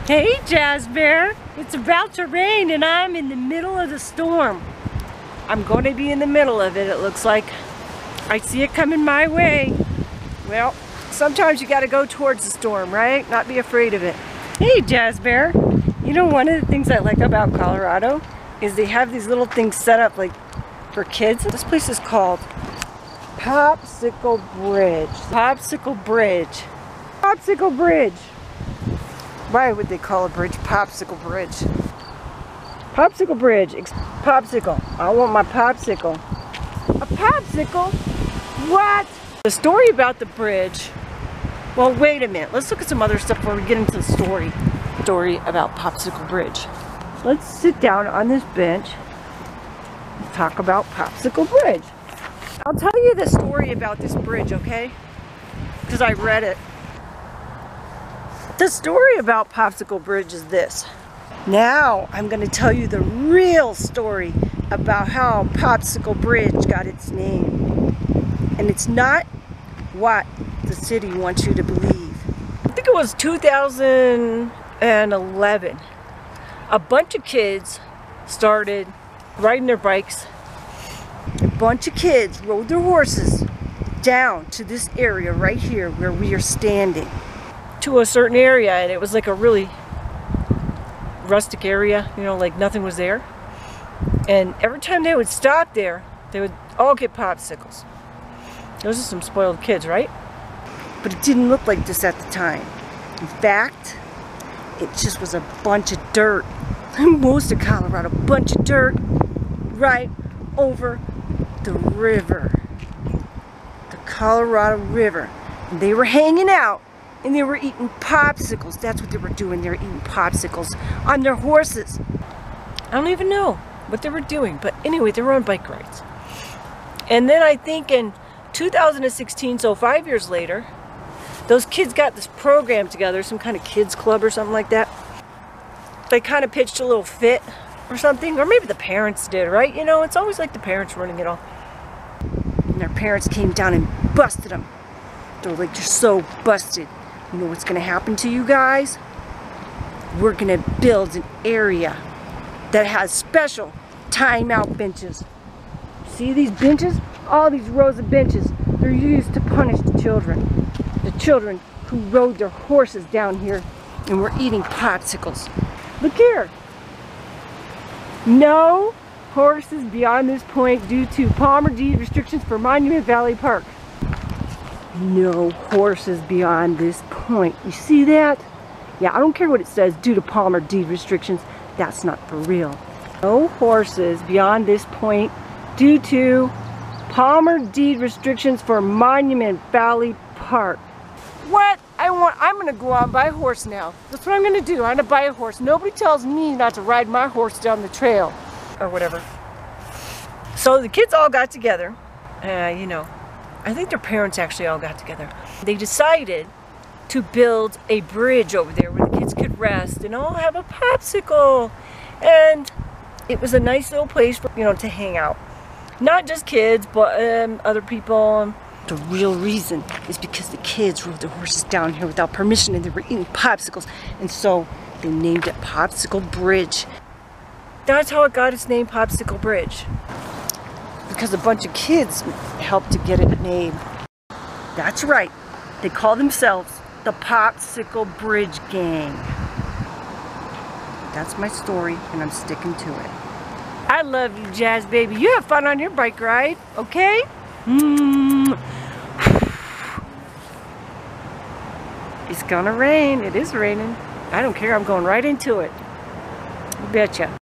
Hey, Jazz Bear. It's about to rain and I'm in the middle of the storm. I'm going to be in the middle of it, it looks like. I see it coming my way. Well, sometimes you got to go towards the storm, right? Not be afraid of it. Hey, Jazz Bear. You know, one of the things I like about Colorado is they have these little things set up like for kids. This place is called POPCYCLE Bridge. POPCYCLE Bridge. POPCYCLE Bridge. Why would they call a bridge POPCYCLE Bridge? POPCYCLE Bridge. Popsicle. I want my popsicle. A popsicle? What? The story about the bridge. Well, wait a minute. Let's look at some other stuff before we get into the story. Story about POPCYCLE Bridge. Let's sit down on this bench and talk about POPCYCLE Bridge. I'll tell you the story about this bridge, okay? Because I read it. The story about POPCYCLE Bridge is this. Now I'm going to tell you the real story about how POPCYCLE Bridge got its name. And it's not what the city wants you to believe. I think it was 2011. A bunch of kids started riding their bikes. A bunch of kids rode their horses down to this area right here where we are standing. To a certain area, and it was like a really rustic area, you know, like nothing was there. And every time they would stop there, they would all get popsicles. Those are some spoiled kids, right? But it didn't look like this at the time. In fact, it just was a bunch of dirt. Most of Colorado, a bunch of dirt right over the river. The Colorado River. And they were hanging out. And they were eating popsicles. That's what they were doing. They were eating popsicles on their horses. I don't even know what they were doing. But anyway, they were on bike rides. And then I think in 2016, so 5 years later, those kids got this program together, some kind of kids club or something like that. They kind of pitched a little fit or something. Or maybe the parents did, right? You know, it's always like the parents running it all. And their parents came down and busted them. They're like, you're so busted. You know what's going to happen to you guys? We're going to build an area that has special timeout benches. See these benches? All these rows of benches. They're used to punish the children. The children who rode their horses down here and were eating popsicles. Look here. No horses beyond this point due to Palmer deed restrictions for Monument Valley Park. No horses beyond this point. You see that? Yeah, I don't care what it says due to Palmer deed restrictions. That's not for real. No horses beyond this point due to Palmer deed restrictions for Monument Valley Park. What? I'm gonna go out and buy a horse now. That's what I'm gonna do. I'm gonna buy a horse. Nobody tells me not to ride my horse down the trail or whatever. So the kids all got together, you know, I think their parents actually all got together. They decided to build a bridge over there where the kids could rest and all have a popsicle. And it was a nice little place for, you know, to hang out. Not just kids, but other people. The real reason is because the kids rode their horses down here without permission and they were eating popsicles. And so they named it POPCYCLE Bridge. That's how it got its name, POPCYCLE Bridge. Because a bunch of kids helped to get it made. That's right. They call themselves the POPCYCLE Bridge Gang. That's my story, and I'm sticking to it. I love you, Jazz baby. You have fun on your bike ride, okay? It's gonna rain. It is raining. I don't care. I'm going right into it. You betcha.